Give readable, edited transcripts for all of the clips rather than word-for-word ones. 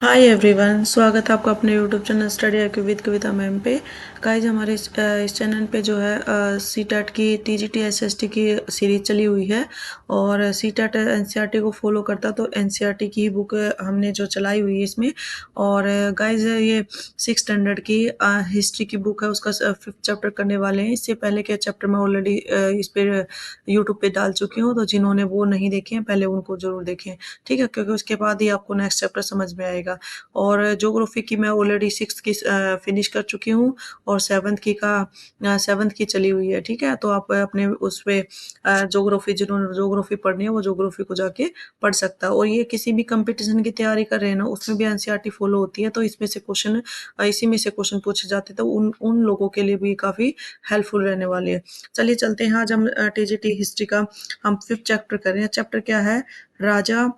Hi everyone, स्वागत है आपका अपने YouTube channel study IQ with Kavita ma'am पे। गाइज हमारे इस चैनल पे जो है सी टेट की टीजीटी एसएसटी की सीरीज चली हुई है और सी टेट एनसीईआरटी को फॉलो करता तो एनसीईआरटी की बुक हमने जो चलाई हुई है इसमें। और गाइज ये 6 स्टैंडर्ड की हिस्ट्री की बुक है, उसका 5th चैप्टर करने वाले हैं। इससे पहले के चैप्टर मैं ऑलरेडी इस पे यूट्यूब पे डाल चुकी हूँ, तो जिन्होंने वो नहीं देखे हैं पहले उनको जरूर देखें, ठीक है, क्योंकि उसके बाद ही आपको नेक्स्ट चैप्टर समझ में आएगा। और ज्योग्राफी की मैं ऑलरेडी 6th की फिनिश कर चुकी हूँ और 7th की चली हुई है, ठीक है। तो आप अपने उस पे ज्योग्राफी, जिन्होंने ज्योग्राफी पढ़नी है वो ज्योग्राफी को जाके पढ़ सकता है। और ये किसी भी कंपटीशन की तैयारी कर रहे हैं ना, उसमें भी एनसीईआरटी फॉलो होती है, तो इसमें से क्वेश्चन इसी में से क्वेश्चन पूछे जाते हैं, तो उन उन लोगों के लिए भी काफ़ी हेल्पफुल रहने वाली है। चलिए चलते हैं, आज हम टीजीटी हिस्ट्री का हम 5th चैप्टर कर रहे हैं। चैप्टर क्या है? राजा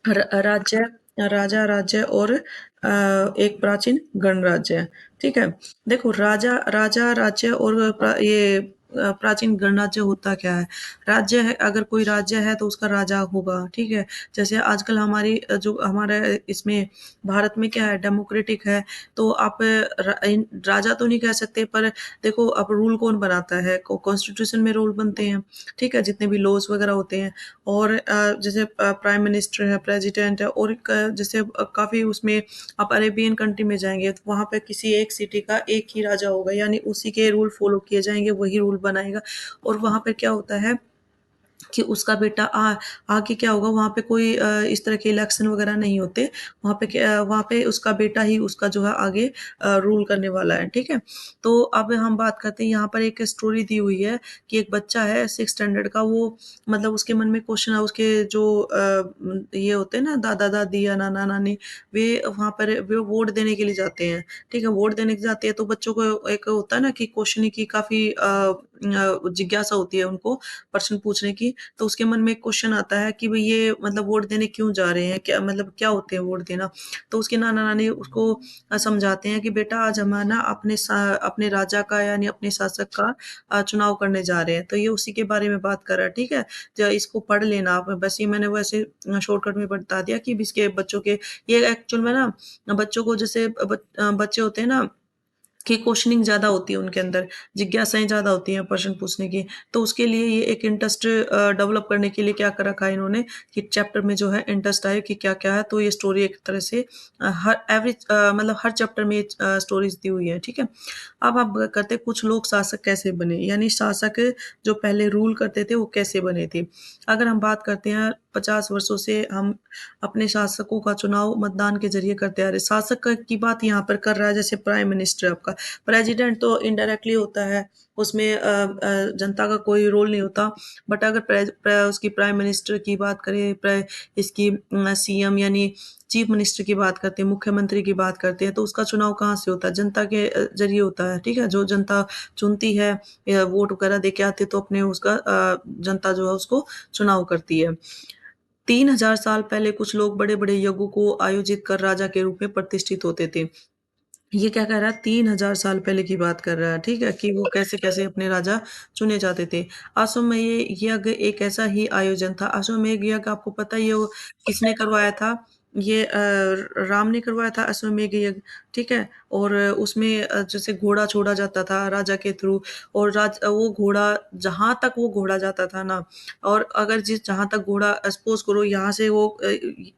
राज्य, राजा राज्य और एक प्राचीन गणराज्य है, ठीक है। देखो, राजा राजा राज्य और ये प्राचीन गणराज्य होता क्या है? राज्य है, अगर कोई राज्य है तो उसका राजा होगा, ठीक है। जैसे आजकल हमारी जो हमारा इसमें भारत में क्या है, डेमोक्रेटिक है, तो आप राजा तो नहीं कह सकते, पर देखो अब रूल कौन बनाता है? कॉन्स्टिट्यूशन में रूल बनते हैं, ठीक है, जितने भी लॉज वगैरह होते हैं। और जैसे प्राइम मिनिस्टर है, प्रेसिडेंट है, और जैसे काफ़ी उसमें आप अरेबियन कंट्री में जाएंगे तो वहाँ पे किसी एक सिटी का एक ही राजा होगा, यानी उसी के रूल फॉलो किए जाएंगे, वही रूल बनाएगा। और वहाँ पे क्या होता है कि उसका बेटा आगे क्या होगा, वहाँ पे कोई इस तरह के इलेक्शन वगैरह नहीं होते। वहाँ पे उसका बेटा ही उसका जो है आगे रूल करने वाला है, ठीक है। तो अब हम बात करते हैं, यहाँ पर एक स्टोरी दी हुई है कि एक बच्चा है 6 स्टैंडर्ड का, वो मतलब उसके मन में क्वेश्चन है, उसके जो ये होते हैं ना दादा-दादी या नाना-नानी, वे वहाँ पर वे वोट देने के लिए जाते हैं, ठीक है। वोट देने के जाते हैं तो बच्चों को एक होता है ना कि क्वेश्चन की काफ़ी जिज्ञासा होती है उनको प्रश्न पूछने की। तो उसके मन में एक क्वेश्चन आता है कि भई ये मतलब वोट देने क्यों जा रहे हैं? क्या मतलब क्या होते हैं वोट देना? तो उसके नाना-नानी उसको समझाते हैं कि बेटा आज हम है ना अपने राजा का यानी अपने शासक का चुनाव करने जा रहे हैं। तो ये उसी के बारे में बात कर रहा है, ठीक है? इसको पढ़ लेना आप, बस ये मैंने वैसे शॉर्टकट में बता दिया कि इसके बच्चों के ये एक्चुअल में ना बच्चों को जैसे बच्चे होते हैं ना कि क्वेश्चनिंग ज़्यादा होती है उनके अंदर, जिज्ञासाएँ ज़्यादा होती हैं प्रश्न पूछने की। तो उसके लिए ये एक इंटरेस्ट डेवलप करने के लिए क्या कर रखा है इन्होंने कि चैप्टर में जो है इंटरेस्ट आए कि क्या-क्या है। तो ये स्टोरी एक तरह से मतलब हर चैप्टर में स्टोरीज़ दी हुई है, ठीक है। अब आप करते हैं कुछ लोग शासक कैसे बने, यानी शासक जो पहले रूल करते थे वो कैसे बने थे। अगर हम बात करते हैं 50 वर्षों से हम अपने शासकों का चुनाव मतदान के ज़रिए करते आ रहे। की बात यहाँ पर कर रहा है, जैसे प्राइम मिनिस्टर आपका। प्रेज़िडेंट तो इनडायरेक्टली होता है, उसमें जनता का कोई रोल नहीं होता। बट अगर उसकी प्राइम मिनिस्टर की बात करें, इसकी सीएम यानी चीफ मिनिस्टर की बात करते हैं, मुख्यमंत्री की बात करते हैं, तो उसका चुनाव कहाँ से होता है? जनता के ज़रिए होता है, ठीक है? जो जनता चुनती है या वोट वगैरह दे के आती है, तो अपने उसका जनता जो है उसको चुनाव करती है। 3000 साल पहले कुछ लोग बड़े-बड़े यज्ञों को आयोजित कर राजा के रूप में प्रतिष्ठित होते थे। ये क्या कह रहा है, 3000 साल पहले की बात कर रहा है, ठीक है? कि वो कैसे-कैसे अपने राजा चुने जाते थे। अश्वमेध यज्ञ एक ऐसा ही आयोजन था। अश्वमेध यज्ञ आपको पता ही है वो किसने करवाया था? ये राम ने करवाया था अश्वमेध यज्ञ, ठीक है? और उसमें जैसे घोड़ा छोड़ा जाता था राजा के थ्रू, और वो घोड़ा जहाँ तक वो घोड़ा जाता था ना, और अगर जहाँ तक घोड़ा सपोज़ करो यहाँ से वो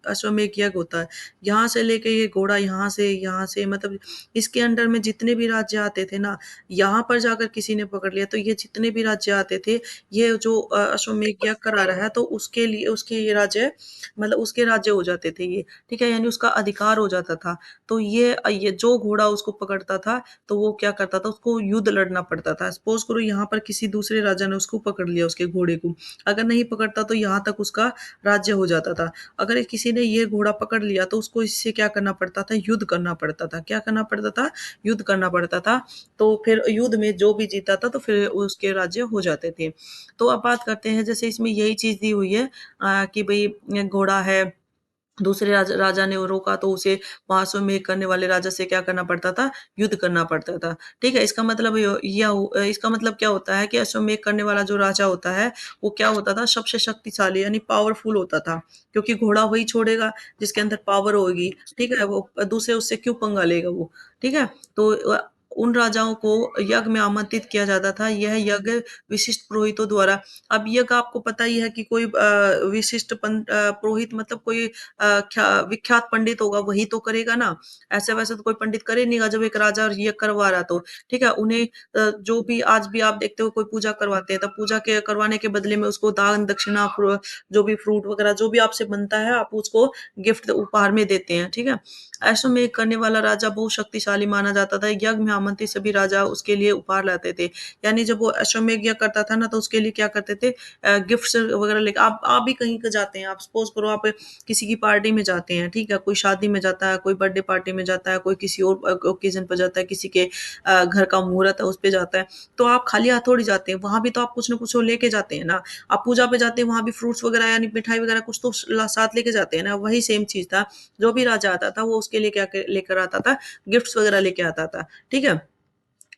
अश्वमेध यज्ञ होता है। यहाँ से लेके ये घोड़ा यहाँ से मतलब इसके अंडर में जितने भी राज्य आते थे ना, यहाँ पर जाकर किसी ने पकड़ लिया तो ये जितने भी राज्य आते थे, ये जो अश्वमेध यज्ञ करा रहा है तो उसके लिए उसके ये राज्य मतलब उसके राज्य हो जाते थे ये, ठीक है? यानी उसका अधिकार हो जाता था। तो ये जो घोड़ा उसको पकड़ता था, तो वो क्या करता था, उसको युद्ध लड़ना पड़ता था। सपोज़ करो यहाँ पर किसी दूसरे राजा ने उसको पकड़ लिया उसके घोड़े को, अगर नहीं पकड़ता तो यहाँ तक उसका राज्य हो जाता था। अगर किसी ने ये घोड़ा पकड़ लिया तो उसको इससे क्या करना पड़ता था, युद्ध करना पड़ता था। क्या करना पड़ता था? युद्ध करना पड़ता था। तो फिर युद्ध में जो भी जीता था तो फिर उसके राज्य हो जाते थे। तो अब बात करते हैं, जैसे इसमें यही चीज़ दी हुई है कि भई घोड़ा है, दूसरे राजा ने वो रोका तो उसे महाश्वमेध करने वाले राजा से क्या करना पड़ता था? युद्ध करना पड़ता था। ठीक है? इसका मतलब क्या होता है कि अश्वमेध करने वाला जो राजा होता है, वो क्या होता था? सबसे शक्तिशाली यानी पावरफुल होता था। क्योंकि घोड़ा वही छोड़ेगा जिसके अंदर पावर होगी। ठीक है? वो दूसरे उससे क्यों पंगा लेगा वो? ठीक है? तो उन राजाओं को यज्ञ में आमंत्रित किया जाता था। यह यज्ञ विशिष्ट पुरोहितों द्वारा। अब यज्ञ आपको पता ही है कि कोई पुरोहित मतलब कोई विख्यात पंडित होगा वही तो करेगा ना। ऐसे-वैसे तो कोई पंडित करे नहीं गा जब एक राजा ये करवा रहा तो, ठीक है? उन्हें जो भी आज भी आप देखते हो कोई पूजा करवाते हैं, तब पूजा के करवाने के बदले में उसको दान, दक्षिणा, जो भी फ्रूट वगैरह जो भी आपसे बनता है, आप उसको गिफ्ट उपहार में देते हैं, ठीक है? अश्वमेध करने वाला राजा बहुत शक्तिशाली माना जाता था। यज्ञ में आमंत्रित सभी राजा उसके लिए उपहार लाते थे। यानी जब वो अश्वमेध यज्ञ करता था ना, तो उसके लिए क्या करते थे गिफ्ट्स वगैरह लेके आप भी कहीं पे जाते हैं, आप सपोज़ करो आप किसी की पार्टी में जाते हैं, ठीक है? कोई शादी में जाता है, कोई बर्थडे पार्टी में जाता है, कोई किसी और ओकेज़न पे जाता है, किसी के घर का मुहूर्त है, उस पे जाता है। तो आप खाली हाथ थोड़ी जाते हैं, वहाँ भी तो आप कुछ न कुछ वो लेके जाते हैं ना। आप पूजा पे जाते हैं, वहाँ भी फ्रूट्स वगैरह यानी मिठाई वगैरह कुछ तो साथ लेके जाते हैं ना, वही सेम चीज़ था। जो भी राजा आता था, वो उसके लिए लेकर आता था, गिफ्ट्स वगैरह लेके आता था, ठीक है?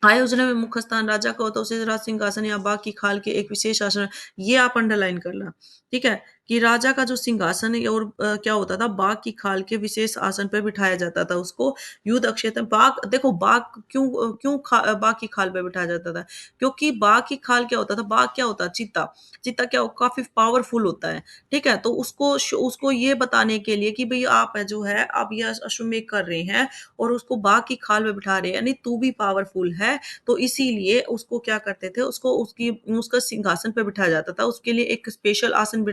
आयोजन में मुख्य स्थान राजा का होता है, उसे राज सिंहासन या बाग की खाल के एक विशेष आसन ये आप अंडरलाइन करना, ठीक है? कि राजा का जो सिंहासन है और क्या होता था बाग की खाल के विशेष आसन पे बिठाया जाता था उसको युद्ध क्षेत्र बाग देखो बाग बाग की खाल पे बिठाया जाता था? क्योंकि बाग की खाल क्या होता था? बाग क्या होता है? चीता। चीता क्या काफ़ी पावरफुल होता है, ठीक है? तो उसको ये बताने के लिए कि भई आप जो है आप ये अश्वमेध कर रहे हैं और उसको बाघ की खाल में बिठा रहे हैं, यानी तू भी पावरफुल है, तो इसीलिए उसको क्या करते थे, उसका सिंहासन पे बिठाया जाता था, उसके लिए एक स्पेशल आसन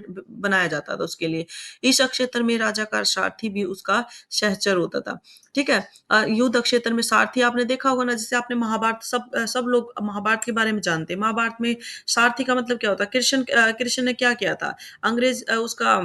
बनाया जाता था उसके लिए। इस क्षेत्र में राजा का सारथी भी उसका सहचर होता था, ठीक है? युद्ध क्षेत्र में सारथी आपने देखा होगा ना, जैसे आपने महाभारत सब लोग महाभारत के बारे में जानते हैं। महाभारत में सारथी का मतलब क्या होता है? कृष्ण ने क्या किया था? अंग्रेज उसका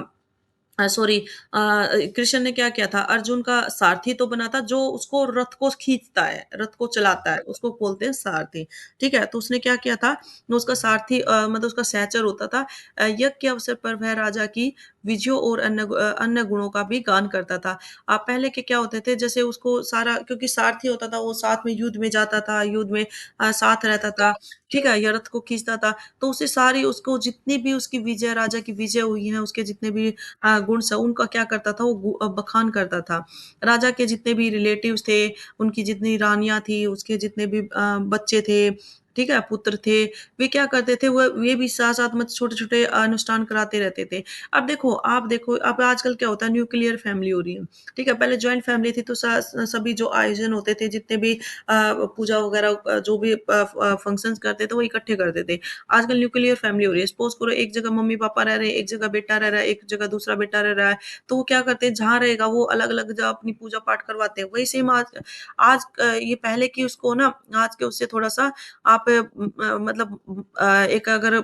सॉरी कृष्ण ने क्या किया था अर्जुन का सारथी तो बना था जो उसको रथ को खींचता है, रथ को चलाता है, उसको बोलते हैं सारथी, ठीक है? तो उसने क्या किया था उसका सारथी मतलब उसका सहचर होता था। यज्ञ के अवसर पर वह राजा की विजयों और अन्य गुणों का भी गान करता था। पहले के क्या होते थे जैसे उसको सारा क्योंकि सारथी होता था वो साथ में युद्ध में जाता था, युद्ध में साथ रहता था, ठीक है? या रथ को खींचता था, तो उसे सारी उसको जितनी भी उसकी विजय राजा की विजय हुई है, उसके जितने भी गुण स उनका क्या करता था वो बखान करता था। राजा के जितने भी रिलेटिव्स थे, उनकी जितनी रानियाँ थी, उसके जितने भी बच्चे थे, ठीक है? पुत्र थे, वे क्या करते थे वो ये भी साथ-साथ में छोटे-छोटे अनुष्ठान कराते रहते थे। अब देखो अब आजकल क्या होता है न्यूक्लियर फैमिली हो रही है, ठीक है? पहले जॉइंट फैमिली थी तो सभी जो आयोजन होते थे, जितने भी पूजा वगैरह जो भी फंक्शन्स करते थे वो इकट्ठे करते थे। आजकल न्यूक्लियर फैमिली हो रही है। सपोज़ करो एक जगह मम्मी-पापा रह रहे हैं, एक जगह बेटा रह रहा है, एक जगह दूसरा बेटा रह रहा है, तो वो क्या करते हैं जहाँ रहेगा वो अलग-अलग जगह अपनी पूजा-पाठ करवाते हैं। वही सेम आज आज ये पहले की उसको ना आज के उससे थोड़ा-सा आप मतलब एक अगर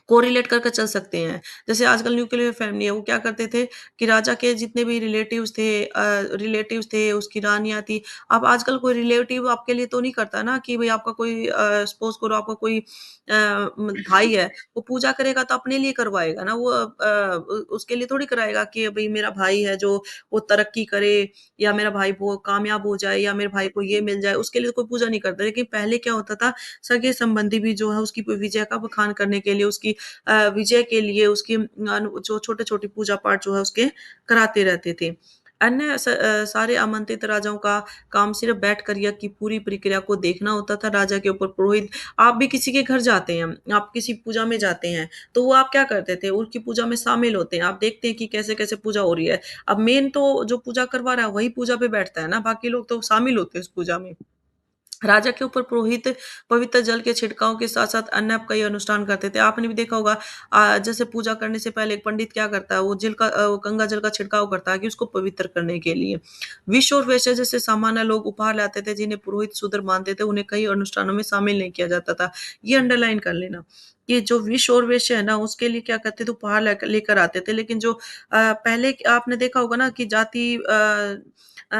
कोरिलेट करके चल सकते हैं। जैसे आजकल न्यूक्लियर फैमिली है, वो क्या करते थे कि राजा के जितने भी रिलेटिव्स थे, उसकी रानियाँ थी। अब आजकल कोई रिलेटिव आपके लिए तो नहीं करता ना कि भई आपका कोई सपोज़ करो आपका कोई भाई है, वो पूजा करेगा तो अपने लिए करवाएगा ना, वो उसके लिए थोड़ी कराएगा कि भई मेरा भाई है जो वो तरक्की करे या मेरा भाई वो कामयाब हो जाए या मेरे भाई को ये मिल जाए, उसके लिए कोई पूजा नहीं करता। लेकिन पहले क्या होता था, सगे-संबंधी भी जो है उसकी विजय का बखान करने के लिए, उसकी विजय के लिए उसकी जो छोटे-छोटे पूजा-पाठ जो है उसके कराते रहते थे। सारे आमंत्रित राजाओं का काम सिर्फ़ बैठकर यज्ञ की पूरी प्रक्रिया को देखना होता था। राजा के ऊपर पुरोहित आप भी किसी के घर जाते हैं, आप किसी पूजा में जाते हैं, तो वो आप क्या करते थे? उनकी पूजा में शामिल होते हैं। आप देखते हैं कि कैसे-कैसे पूजा हो रही है। अब मेन तो जो पूजा करवा रहा है वही पूजा पे बैठता है ना, बाकी लोग तो शामिल होते हैं उस पूजा में। राजा के ऊपर पुरोहित पवित्र जल के छिड़काव के साथ-साथ अन्य कई अनुष्ठान करते थे। आपने भी देखा होगा जैसे पूजा करने से पहले एक पंडित क्या करता है, वो गंगा जल का छिड़काव करता है कि उसको पवित्र करने के लिए। विष और वैश्य जैसे सामान्य लोग उपहार लाते थे, जिन्हें पुरोहित शूद्र मानते थे, उन्हें कई अनुष्ठानों में शामिल नहीं किया जाता था। ये अंडरलाइन कर लेना। ये जो विष और वैश्य है ना, उसके लिए क्या करते थे, उपहार लेकर आते थे। लेकिन जो पहले आपने देखा होगा ना कि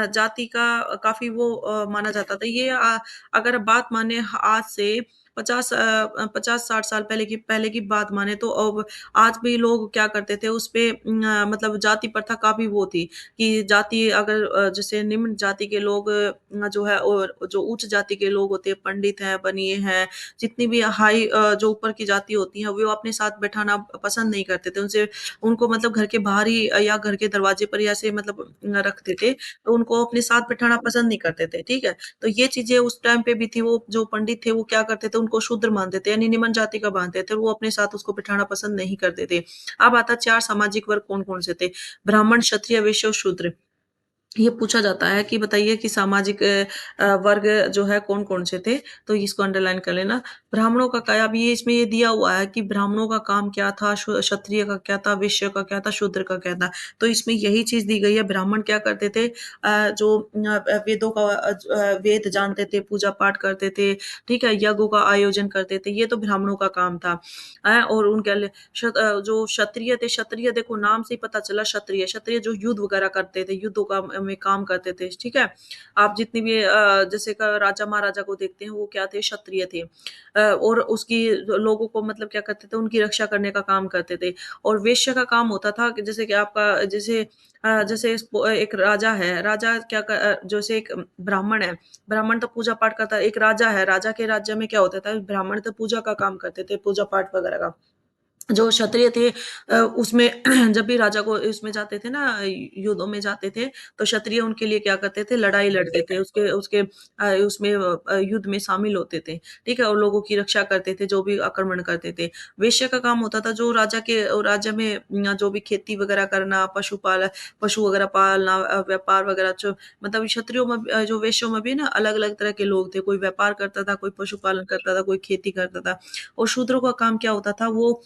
जाति का काफ़ी वो माना जाता था। अगर बात माने आज से 50-60 साल पहले की बात माने तो अब आज भी लोग क्या करते थे उस पे मतलब जाति प्रथा काफ़ी वो थी कि जाति अगर जैसे निम्न जाति के लोग जो है और जो उच्च जाति के लोग होते हैं, पंडित हैं, बनिए हैं, जितनी भी हाई जो ऊपर की जाति होती हैं, वो अपने साथ बैठाना पसंद नहीं करते थे। उनसे उनको मतलब घर के बाहर ही या घर के दरवाजे पर ही ऐसे मतलब रखते थे, तो उनको अपने साथ बैठाना पसंद नहीं करते थे, ठीक है? तो ये चीज़ें उस टाइम पे भी थी, वो जो पंडित थे वो क्या करते थे, उनको शूद्र मानते थे, यानी निम्न जाति का मानते थे, वो अपने साथ उसको बिठाना पसंद नहीं करते थे। अब आता है 4 सामाजिक वर्ग कौन-कौन से थे? ब्राह्मण, क्षत्रिय, वैश्य और शूद्र। ये पूछा जाता है कि बताइए कि सामाजिक वर्ग जो है कौन-कौन से थे? तो इसको अंडरलाइन कर लेना। ब्राह्मणों का क्या अब ये इसमें ये दिया हुआ है कि ब्राह्मणों का काम क्या था, क्षत्रिय का क्या था, वैश्य का क्या था, शूद्र का क्या था। तो इसमें यही चीज़ दी गई है, ब्राह्मण क्या करते थे जो वेदों का वेद जानते थे, पूजा-पाठ करते थे, ठीक है? यज्ञों का आयोजन करते थे, ये तो ब्राह्मणों का काम था। और उनके जो क्षत्रिय थे, क्षत्रिय देखो नाम से ही पता चला क्षत्रिय, क्षत्रिय जो युद्ध वगैरह करते थे, युद्धों का में काम करते थे, ठीक है? आप जितनी भी जैसे क राजा-महाराजा को देखते हैं, वो क्या थे? क्षत्रिय थे। और उसकी लोगों को मतलब क्या करते थे, उनकी रक्षा करने का काम करते थे। और वेश्या का काम होता था कि जैसे कि आपका जैसे एक राजा है, राजा जैसे एक ब्राह्मण है, ब्राह्मण तो पूजा-पाठ करता है, एक राजा है, राजा के राज्य में क्या होता था, ब्राह्मण तो पूजा का काम करते थे, पूजा-पाठ वगैरह का। जो क्षत्रिय थे उसमें जब भी राजा को उसमें जाते थे ना युद्धों में जाते थे, तो क्षत्रिय उनके लिए क्या करते थे, लड़ाई लड़ते थे। उसके उसके उसमें युद्ध में शामिल होते थे, ठीक है? और लोगों की रक्षा करते थे, जो भी आक्रमण करते थे। वेश्या का काम होता था जो राज्य में जो भी खेती वगैरह करना, पशु वगैरह पालना व्यापार वगैरह जो मतलब क्षत्रियों में जो वेश्याओं में भी ना अलग-अलग तरह के लोग थे। कोई व्यापार करता था, कोई पशुपालन करता था, कोई खेती करता था। और शूद्रों का काम क्या होता था, वो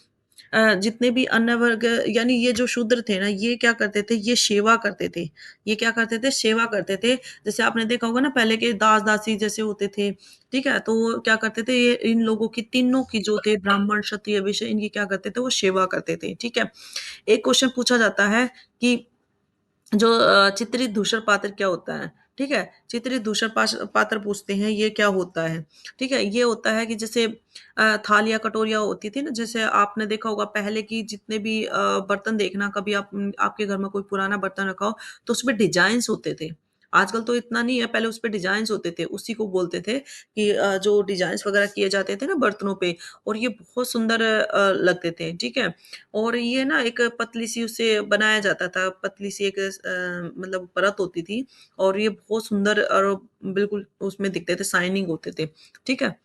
जितने भी अन्य वर्ग यानी ये जो शूद्र थे ना, ये क्या करते थे, ये सेवा करते थे। ये क्या करते थे, सेवा करते थे। जैसे आपने देखा होगा ना पहले के दास-दासी जैसे होते थे, ठीक है? तो वो क्या करते थे, ये इन लोगों की तीनों की जो थे ब्राह्मण, क्षत्रिय, वैश्य इनकी क्या करते थे, वो सेवा करते थे, ठीक है? एक क्वेश्चन पूछा जाता है कि जो चित्रित धूसर पात्र क्या होता है? ठीक है? चित्रित धूसर पात्र पूछते हैं ये क्या होता है? ठीक है? ये होता है कि जैसे थाल या कटोरियाँ होती थी ना, जैसे आपने देखा होगा पहले की जितने भी बर्तन देखना कभी आपके घर में कोई पुराना बर्तन रखा हो, तो उसमें डिज़ाइन्स होते थे। आजकल तो इतना नहीं है, पहले उसपे डिज़ाइन्स होते थे, उसी को बोलते थे कि जो डिज़ाइन्स वगैरह किए जाते थे ना बर्तनों पे और ये बहुत सुंदर लगते थे, ठीक है? और ये ना एक पतली-सी उससे बनाया जाता था, पतली-सी एक मतलब परत होती थी और ये बहुत सुंदर और बिल्कुल उसमें दिखते थे, शाइनिंग होते थे, ठीक है?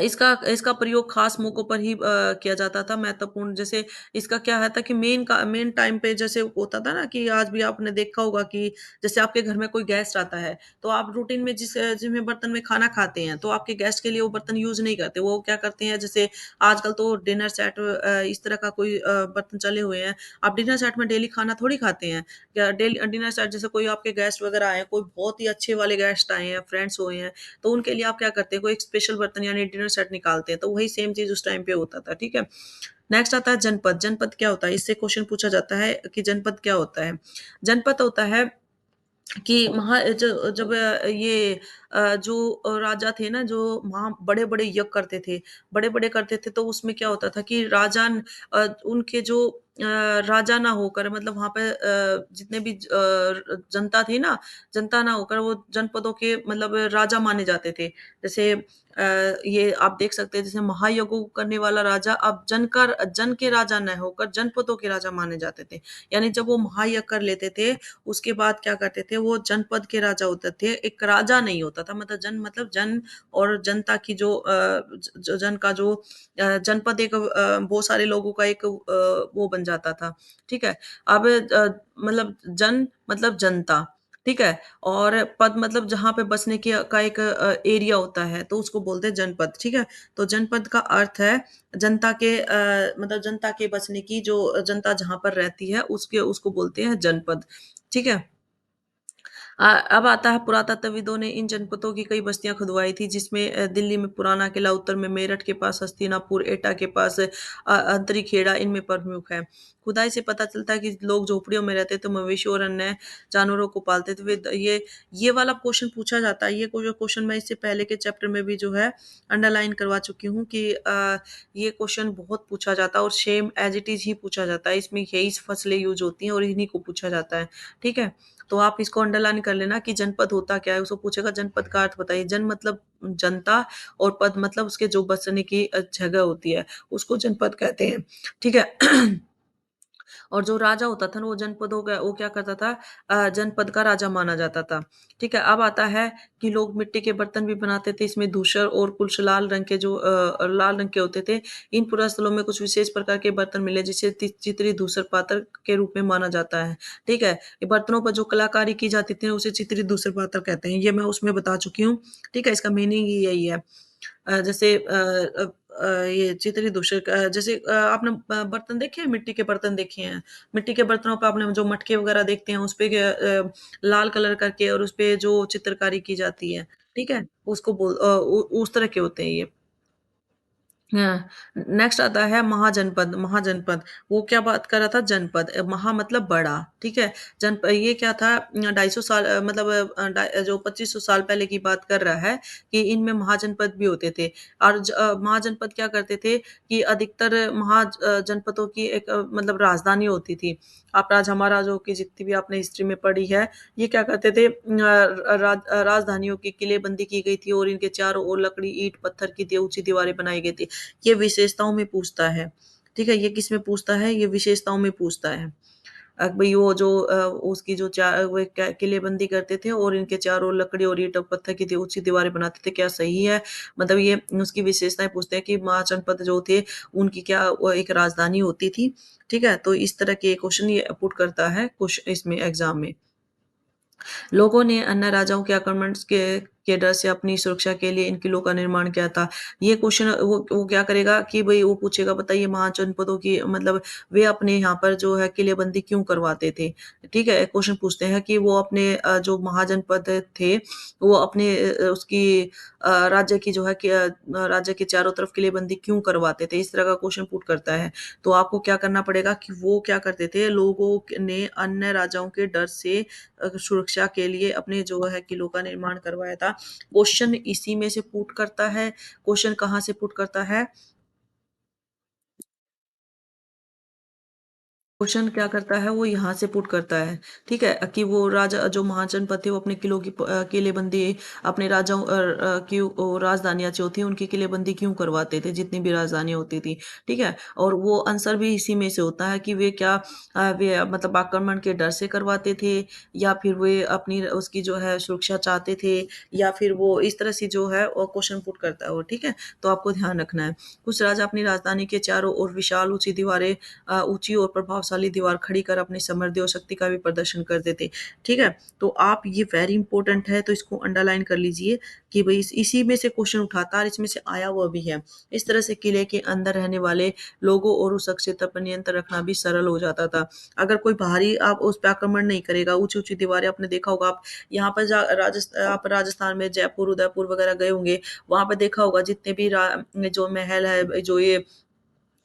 इसका इसका प्रयोग खास मौकों पर ही किया जाता था महत्वपूर्ण जैसे इसका क्या है था कि मेन टाइम पे जैसे होता था ना कि आज भी आपने देखा होगा कि जैसे आपके घर में कोई गेस्ट आता है तो आप रूटीन में जिसमें बर्तन में खाना खाते हैं तो आपके गेस्ट के लिए वो बर्तन यूज नहीं करते वो क्या करते हैं जैसे आजकल तो डिनर सेट इस तरह का कोई बर्तन चले हुए हैं आप डिनर सेट में डेली खाना थोड़ी खाते हैं या डेली डिनर सेट जैसे कोई आपके गेस्ट वगैरह आए हैं कोई बहुत ही अच्छे वाले गेस्ट आए हैं फ्रेंड्स हुए हैं तो उनके लिए आप क्या करते हैं, कोई एक स्पेशल बर्तन यानी डिनर सेट निकालते हैं, तो वही सेम चीज़ उस टाइम पे होता था, ठीक है? नेक्स्ट आता है जनपद, जनपद क्या होता है? इससे क्वेश्चन पूछा जाता है कि जनपद क्या होता है? जनपद होता है कि जब ये जो राजा थे ना जो वहाँ बड़े-बड़े यज्ञ करते थे, बड़े-बड़े करते थे तो उसमें क्या होता था कि उनके जो राजा ना होकर मतलब वहाँ पे जितने भी जनता थी ना, जनता ना होकर वो जनपदों के मतलब राजा माने जाते थे। जैसे ये आप देख सकते हैं जैसे महायज्ञों करने वाला राजा अब जन के राजा न होकर जनपदों के राजा माने जाते थे। यानी जब वो महायज्ञ कर लेते थे उसके बाद क्या करते थे वो जनपद के राजा होते थे, एक राजा नहीं होता था मतलब जन और जनता की जो जन का जो जनपद एक बहुत सारे लोगों का एक वो बन जाता था, ठीक है? अब मतलब जन मतलब जनता, ठीक है? और पद मतलब जहाँ पे बसने की का एक एरिया होता है, तो उसको बोलते हैं जनपद, ठीक है? तो जनपद का अर्थ है जनता के मतलब जनता के बसने की जो जनता जहाँ पर रहती है उसको बोलते हैं जनपद, ठीक है? अब आता है पुरातत्वविदों ने इन जनपदों की कई बस्तियां खुदवाई थी जिसमें दिल्ली में पुराना किला, उत्तर में मेरठ के पास हस्तिनापुर, एटा के पास अंतरीखेड़ा इनमें प्रमुख है। खुदाई से पता चलता है कि लोग झोपड़ियों में रहते थे, मवेशी और अन्य जानवरों को पालते थे। ये वाला क्वेश्चन पूछा जाता है। ये जो क्वेश्चन मैं इससे पहले के चैप्टर में भी जो है अंडरलाइन करवा चुकी हूँ कि ये क्वेश्चन बहुत पूछा जाता है और सेम एज इट इज ही पूछा जाता है। इसमें यही फसलें यूज होती हैं और इन्हीं को पूछा जाता है। ठीक है, तो आप इसको अंडरलाइन कर लेना कि जनपद होता क्या है। उसको पूछेगा जनपद का अर्थ बताइए। जन मतलब जनता और पद मतलब उसके जो बसने की जगह होती है, उसको जनपद कहते हैं। ठीक है। और जो राजा होता था ना, वो जनपदों का वो क्या करता था, जनपद का राजा माना जाता था। ठीक है, अब आता है कि लोग मिट्टी के बर्तन भी बनाते थे। इसमें धूसर और कुछ लाल रंग के जो लाल रंग के होते थे। इन पुरास्थलों में कुछ विशेष प्रकार के बर्तन मिले जिसे चितरी धूसर पात्र के रूप में माना जाता है। ठीक है, ये बर्तनों पर जो कलाकारी की जाती थी उसे चितरी धूसर पात्र कहते हैं। ये मैं उसमें बता चुकी हूँ। ठीक है, इसका मीनिंग ही यही है। जैसे ये चितरी दूषक जैसे आपने बर्तन देखे हैं, मिट्टी के बर्तन देखे हैं। मिट्टी के बर्तनों पे आपने जो मटके वगैरह देखते हैं, उसपे लाल कलर करके और उसपे जो चित्रकारी की जाती है, ठीक है? उसको उस तरह के होते हैं ये। हाँ, नेक्स्ट आता है महाजनपद। महाजनपद, वो क्या बात कर रहा था, जनपद। महा मतलब बड़ा, ठीक है? ये क्या था, 250 साल मतलब जो 2500 साल पहले की बात कर रहा है कि इनमें महाजनपद भी होते थे। और महाजनपद क्या करते थे कि अधिकतर जनपदों की एक मतलब राजधानी होती थी। आप राजा महाराजाओं की जितनी भी आपने हिस्ट्री में पढ़ी है, ये क्या करते थे, राजधानियों की किलेबंदी की गई थी और इनके चारों ओर लकड़ी, ईंट, पत्थर की ऊंची दीवारें बनाई गई थी। ये विशेषताओं में पूछता है। ठीक है, ये किस में पूछता है, ये विशेषताओं में पूछता है। भई वो जो उसकी जो वो किलेबंदी करते थे और इनके चारों ओर लकड़ी और ईंट और पत्थर की ऊंची दीवारें बनाते थे, क्या सही है? मतलब ये उसकी विशेषताएं पूछते हैं कि महाजनपद जो थे उनकी क्या वो एक राजधानी होती थी। ठीक है, तो इस तरह के क्वेश्चन ये पुट करता है कुछ इसमें एग्जाम में। लोगों ने अन्य राजाओं के आक्रमण के डर से अपनी सुरक्षा के लिए इन किलों का निर्माण किया था। ये क्वेश्चन वो क्या करेगा कि भई वो पूछेगा, बताइए महाजनपदों की मतलब वे अपने यहाँ पर जो है किलेबंदी क्यों करवाते थे? ठीक है? क्वेश्चन पूछते हैं कि वो अपने जो महाजनपद थे, वो अपने उसकी राज्य की जो है कि राज्य के चारों तरफ किलेबंदी क्यों करवाते थे? इस तरह का क्वेश्चन पुट करता है। तो आपको क्या करना पड़ेगा कि वो क्या करते थे, लोगों ने अन्य राजाओं के डर से सुरक्षा के लिए अपने जो है किलों का निर्माण करवाया था। क्वेश्चन इसी में से पुट करता है। क्वेश्चन कहाँ से पुट करता है? क्वेश्चन क्या करता है, वो यहाँ से पुट करता है, ठीक है? कि वो राजा जो महाजनपद थे वो अपने किलों की किलेबंदी अपने राजाओं की राजधानियाँ जो थी उनकी किलेबंदी क्यों करवाते थे, जितनी भी राजधानियाँ होती थी, ठीक है? और वो आंसर भी इसी में से होता है कि वे क्या वे मतलब आक्रमण के डर से करवाते थे या फिर वे अपनी उसकी जो है सुरक्षा चाहते थे या फिर वो इस तरह से जो है वो क्वेश्चन पुट करता है वो, ठीक है? तो आपको ध्यान रखना है। कुछ राजा अपनी राजधानी के चारों ओर विशाल ऊँची दीवारें ऊँची और प्रभावशाली दीवार खड़ी कर अपनी समृद्धि और शक्ति का भी प्रदर्शन करते थे। ठीक है? तो आप ये वेरी इंपॉर्टेंट है तो इसको अंडरलाइन कर लीजिए कि भई इसी में से क्वेश्चन उठाता है और इसमें से आया हुआ भी है। इस तरह से किले के अंदर रहने वाले लोगों और उस क्षेत्र पर नियंत्रण रखना भी सरल हो जाता था। अगर कोई बाहरी आप उस पे आक्रमण नहीं करेगा, ऊँची-ऊँची दीवारें आपने देखा होगा आप यहाँ पर आप राजस्थान में जयपुर, उदयपुर वगैरह गए होंगे, वहाँ पे देखा होगा जितने भी जो महल है, जो ये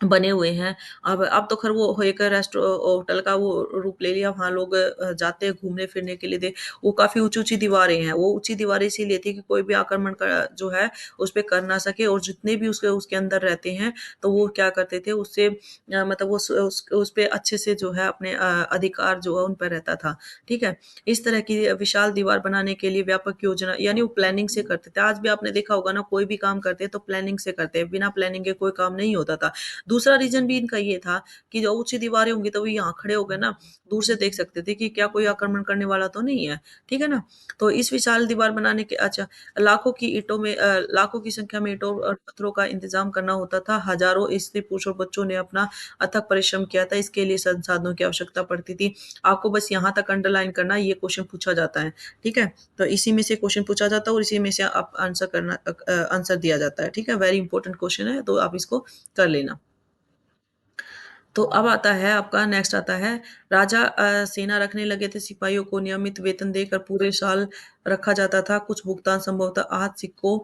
बने हुए हैं। अब तो ख़ैर वो एक होटल का वो रूप ले लिया, वहाँ लोग जाते हैं घूमने-फिरने के लिए वो काफ़ी ऊँची-ऊँची दीवारें हैं। वो ऊँची दीवारें इसीलिए थी कि कोई भी आक्रमण जो है उस पे कर ना सके और जितने भी उसके अंदर रहते हैं, तो वो क्या करते थे उससे मतलब उस पे अच्छे से जो है अपने अधिकार जो है उन पे रहता था। ठीक है? इस तरह की विशाल दीवार बनाने के लिए व्यापक योजना यानी वो प्लानिंग से करते थे। आज भी आपने देखा होगा ना कोई भी काम करते हैं तो प्लानिंग से करते हैं, बिना प्लानिंग के कोई काम नहीं होता था। दूसरा रीज़न भी इनका ये था कि जो ऊँची दीवारें होंगी तो वो यहाँ खड़े हो गए ना, दूर से देख सकते थे कि क्या कोई आक्रमण करने वाला तो नहीं है, ठीक है ना? तो इस विशाल दीवार बनाने के अच्छा लाखों की संख्या में ईंटों और पत्थरों का इंतज़ाम करना होता था। हज़ारों स्त्री-पुरुष और बच्चों ने अपना अथक परिश्रम किया था, इसके लिए संसाधनों की आवश्यकता पड़ती थी। आपको बस यहाँ तक अंडरलाइन करना है, ये क्वेश्चन पूछा जाता है, ठीक है? तो इसी में से क्वेश्चन पूछा जाता है और इसी में से आप आंसर दिया जाता है, ठीक है? वेरी इंपोर्टेंट क्वेश्चन है, तो आप इसको कर लेना। तो अब आता है आपका नेक्स्ट आता है राजा सेना रखने लगे थे सिपाहियों को नियमित वेतन देकर पूरे साल रखा जाता था। कुछ भुगतान संभवतः आहत सिक्कों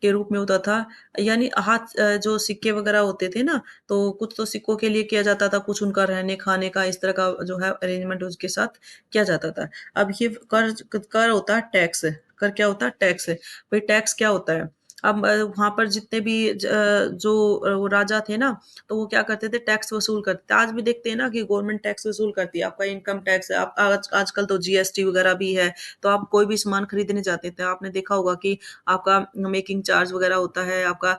के रूप में होता था। यानी आहत जो सिक्के वगैरह होते थे ना, तो कुछ तो सिक्कों के लिए किया जाता था, कुछ उनका रहने-खाने का इस तरह का जो है अरेंजमेंट उसके साथ किया जाता था। अब ये कर होता है टैक्स। कर क्या होता है? टैक्स। भई टैक्स क्या होता है? अब वहाँ पर जितने भी जो वो राजा थे ना, तो वो क्या करते थे टैक्स वसूल करते थे। आज भी देखते हैं ना कि गवर्नमेंट टैक्स वसूल करती है, आपका इनकम टैक्स है, आप आजकल तो जीएसटी वगैरह भी है, तो आप कोई भी सामान खरीदने जाते थे, आपने देखा होगा कि आपका मेकिंग चार्ज वगैरह होता है, आपका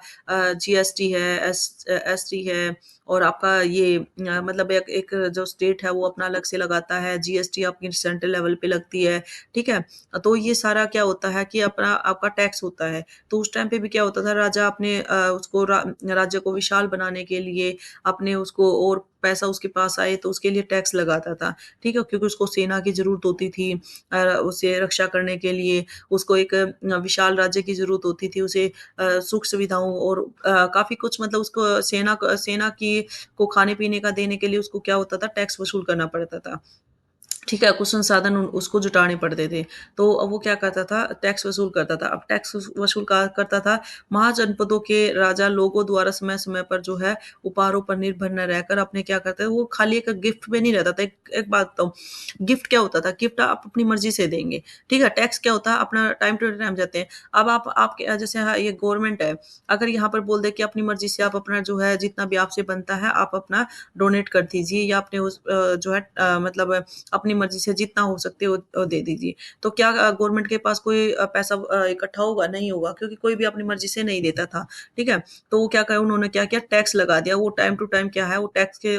जीएसटी है, एसटी है और आपका ये मतलब एक एक जो स्टेट है वो अपना अलग से लगाता है, जीएसटी आपकी सेंट्रल लेवल पे लगती है, ठीक है? तो ये सारा क्या होता है कि अपना आपका टैक्स होता है। तो उस टाइम पे भी क्या होता था राजा अपने उसको राज्य को विशाल बनाने के लिए अपने उसको और पैसा उसके पास आए तो उसके लिए टैक्स लगाता था, ठीक है? क्योंकि उसको सेना की ज़रूरत होती थी उसे रक्षा करने के लिए, उसको एक विशाल राज्य की ज़रूरत होती थी, उसे सुख सुविधाओं और काफ़ी कुछ मतलब उसको सेना की को खाने-पीने का देने के लिए उसको क्या होता था टैक्स वसूल करना पड़ता था। ठीक है, कुछ संसाधन उसको जुटाने पड़ते थे। तो वो क्या करता था टैक्स वसूल करता था। अब टैक्स वसूल करता था महाजनपदों के राजा लोगों द्वारा समय-समय पर जो है उपहारों पर निर्भर न रहकर अपने क्या करते थे वो खाली एक गिफ्ट पे नहीं रहता था। एक एक बात बताऊँ, गिफ्ट क्या होता था? गिफ्ट आप अपनी मर्ज़ी से देंगे, ठीक है? टैक्स क्या होता है अपना टाइम टू टाइम जाते हैं। अब आप आपके जैसे ये गवर्नमेंट है, अगर यहाँ पर बोल दे कि अपनी मर्ज़ी से आप अपना जो है जितना भी आपसे बनता है आप अपना डोनेट कर दीजिए या अपने उस जो है मतलब अपनी मर्ज़ी से जितना हो सकते हो दे दीजिए। तो क्या गवर्नमेंट के पास कोई पैसा इकट्ठा होगा? नहीं होगा क्योंकि कोई भी अपनी मर्ज़ी से नहीं देता था, ठीक है? तो वो क्या करा उन्होंने क्या किया टैक्स लगा दिया। वो टाइम टू टाइम क्या है वो टैक्स के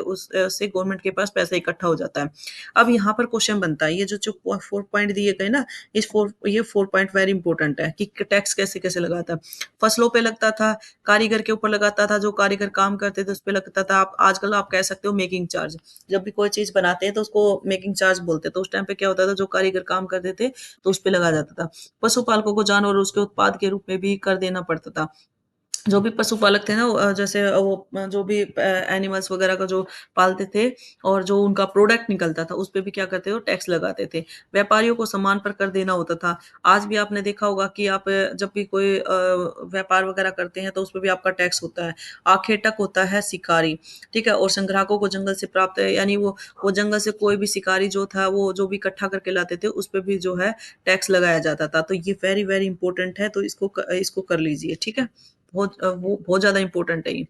से गवर्नमेंट के पास पैसा इकट्ठा हो जाता है। अब यहाँ पर क्वेश्चन बनता है ये जो 4 पॉइंट दिए गए ना ये 4 पॉइंट वेरी इंपोर्टेंट है कि टैक्स कैसे-कैसे लगाता है। फसलों पे लगता था, कारीगर के ऊपर लगाता था, जो कारीगर काम करते थे उस पे लगता था। आप आजकल आप कह सकते हो मेकिंग चार्ज। जब भी कोई चीज़ बनाते हैं तो उसको मेकिंग चार्ज बोलते हैं। तो उस टाइम पे क्या होता था जो कारीगर काम करते थे तो उस पे लगाया जाता था। पशुपालकों को जानवर और उसके उत्पाद के रूप में भी कर देना पड़ता था। जो भी पशुपालक थे ना जैसे वो जो भी एनिमल्स वगैरह का जो पालते थे और जो उनका प्रोडक्ट निकलता था, उस पे भी क्या करते थे वो टैक्स लगाते थे। व्यापारियों को सामान पर कर देना होता था। आज भी आपने देखा होगा कि आप जब भी कोई व्यापार वगैरह करते हैं तो उसपे भी आपका टैक्स होता है। आखेटक होता है शिकारी, ठीक है? और संग्राहकों को जंगल से प्राप्त यानी वो जंगल से कोई भी शिकारी जो था वो जो भी इकट्ठा करके लाते थे, उस पे भी जो है टैक्स लगाया जाता था। तो ये वेरी, वेरी इंपोर्टेंट है तो इसको कर लीजिए, ठीक है? वो बहुत ज़्यादा इम्पोर्टेंट है ये।